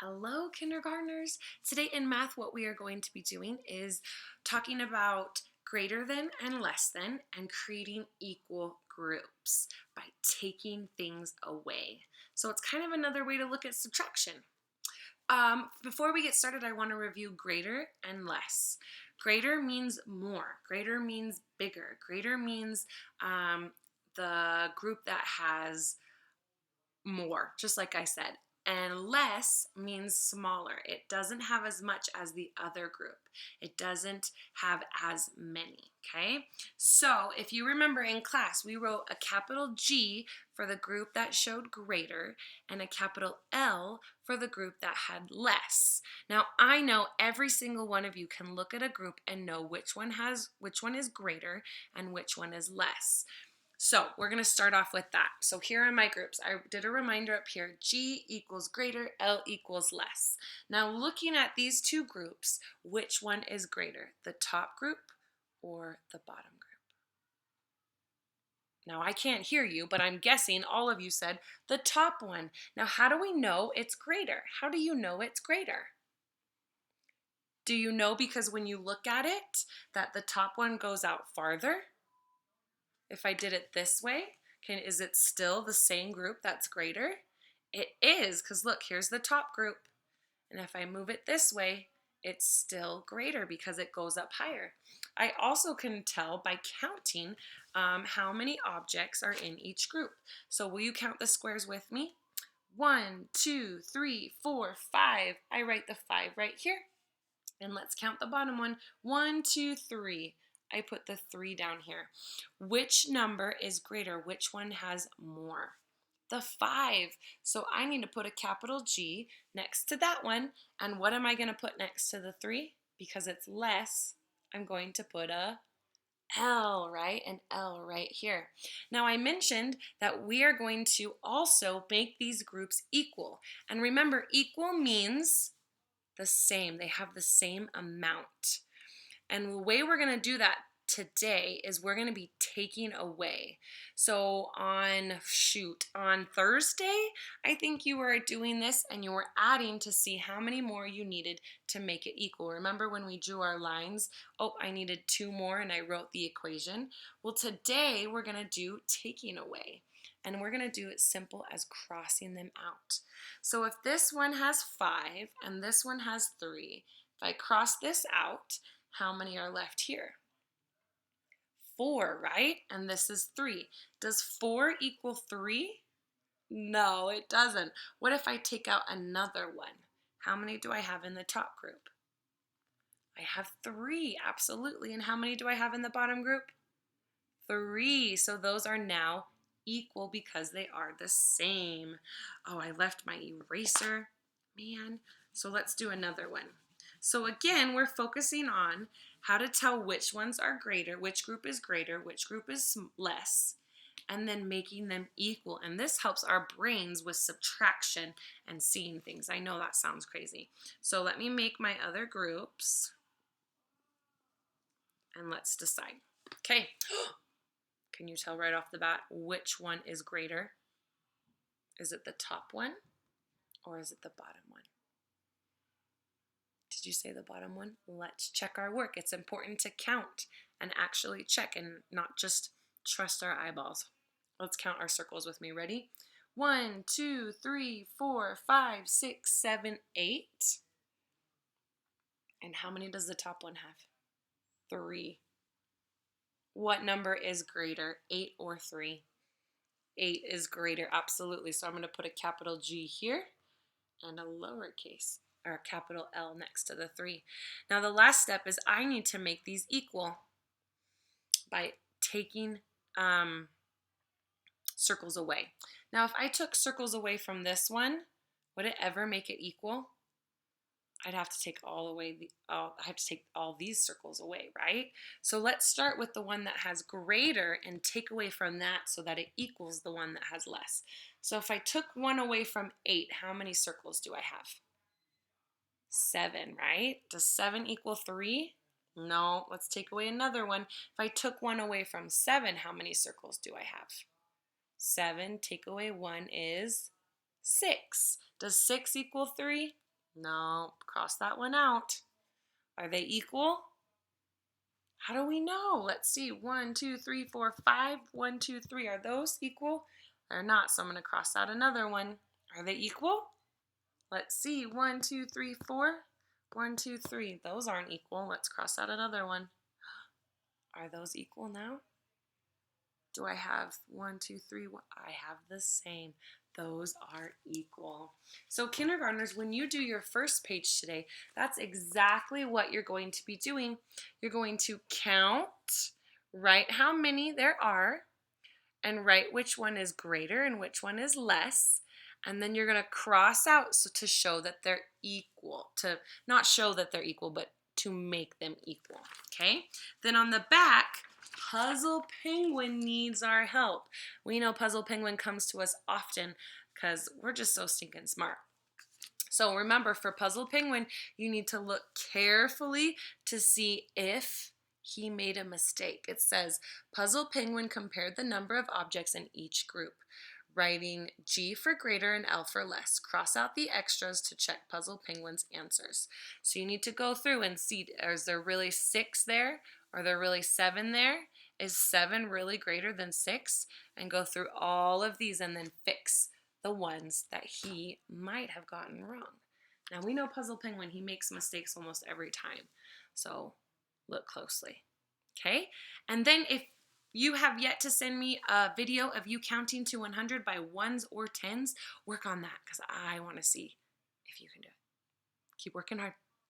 Hello, kindergartners. Today in math, what we are going to be doing is talking about greater than and less than and creating equal groups by taking things away. So it's kind of another way to look at subtraction. Before we get started, I want to review greater and less. Greater means more. Greater means bigger. Greater means the group that has more, just like I said. And less means smaller. It doesn't have as much as the other group. It doesn't have as many, okay? So if you remember in class, we wrote a capital G for the group that showed greater and a capital L for the group that had less. Now, I know every single one of you can look at a group and know which one is greater and which one is less. So we're going to start off with that. So here are my groups. I did a reminder up here. G equals greater, L equals less. Now looking at these two groups, which one is greater? The top group or the bottom group? Now I can't hear you, but I'm guessing all of you said the top one. Now how do we know it's greater? How do you know it's greater? Do you know because when you look at it that the top one goes out farther? If I did it this way, is it still the same group that's greater? It is, because look, here's the top group. And if I move it this way, it's still greater because it goes up higher. I also can tell by counting how many objects are in each group. So will you count the squares with me? 1, 2, 3, 4, 5. I write the 5 right here. And let's count the bottom one. 1, 2, 3. I put the 3 down here. Which number is greater? Which one has more? The 5. So I need to put a capital G next to that one. And what am I going to put next to the 3? Because it's less, I'm going to put a L, right? An L right here. Now I mentioned that we are going to also make these groups equal. And remember, equal means the same. They have the same amount. And the way we're going to do that today is we're going to be taking away. So on Thursday, I think you were doing this and you were adding to see how many more you needed to make it equal. Remember when we drew our lines? Oh, I needed 2 more and I wrote the equation. Well, today we're going to do taking away. And we're going to do it simple as crossing them out. So if this one has 5 and this one has 3, if I cross this out, how many are left here? 4, right? And this is 3. Does 4 equal 3? No, it doesn't. What if I take out another one? How many do I have in the top group? I have 3, absolutely. And how many do I have in the bottom group? 3. So those are now equal because they are the same. Oh, I left my eraser, man. So let's do another one. So again, we're focusing on how to tell which ones are greater, which group is greater, which group is less, and then making them equal. And this helps our brains with subtraction and seeing things. I know that sounds crazy. So let me make my other groups and let's decide. Okay. Can you tell right off the bat which one is greater? Is it the top one or is it the bottom one? Did you say the bottom one? Let's check our work. It's important to count and actually check and not just trust our eyeballs. Let's count our circles with me. Ready? 1, 2, 3, 4, 5, 6, 7, 8. And how many does the top one have? 3. What number is greater, 8 or 3? 8 is greater, absolutely. So I'm going to put a capital G here and a lowercase or a capital L next to the 3. Now the last step is I need to make these equal by taking circles away. Now if I took circles away from this one, would it ever make it equal? I'd have to take all these circles away, right? So let's start with the one that has greater and take away from that so that it equals the one that has less. So if I took 1 away from 8, how many circles do I have? 7, right? Does 7 equal 3? No, let's take away another one. If I took 1 away from 7, how many circles do I have? 7, take away 1 is 6. Does 6 equal 3? No, cross that one out. Are they equal? How do we know? Let's see. 1, 2, 3, 4, 5. 1, 2, 3. Are those equal? They're not, so I'm going to cross out another one. Are they equal? Let's see. 1, 2, 3, 4. 1, 2, 3. Those aren't equal. Let's cross out another one. Are those equal now? Do I have 1, 2, 3? I have the same. Those are equal. So kindergartners, when you do your first page today, that's exactly what you're going to be doing. You're going to count, write how many there are, and write which one is greater and which one is less. And then you're going to cross out to show that they're equal. To not show that they're equal, but to make them equal. Okay? Then on the back, Puzzle Penguin needs our help. We know Puzzle Penguin comes to us often because we're just so stinking smart. So remember, for Puzzle Penguin, you need to look carefully to see if he made a mistake. It says, Puzzle Penguin compared the number of objects in each group, writing G for greater and L for less. Cross out the extras to check Puzzle Penguin's answers. So you need to go through and see, is there really 6 there? Are there really 7 there? Is 7 really greater than 6? And go through all of these and then fix the ones that he might have gotten wrong. Now we know Puzzle Penguin, he makes mistakes almost every time. So look closely. Okay? And then if you have yet to send me a video of you counting to 100 by 1s or 10s, work on that because I want to see if you can do it. Keep working hard.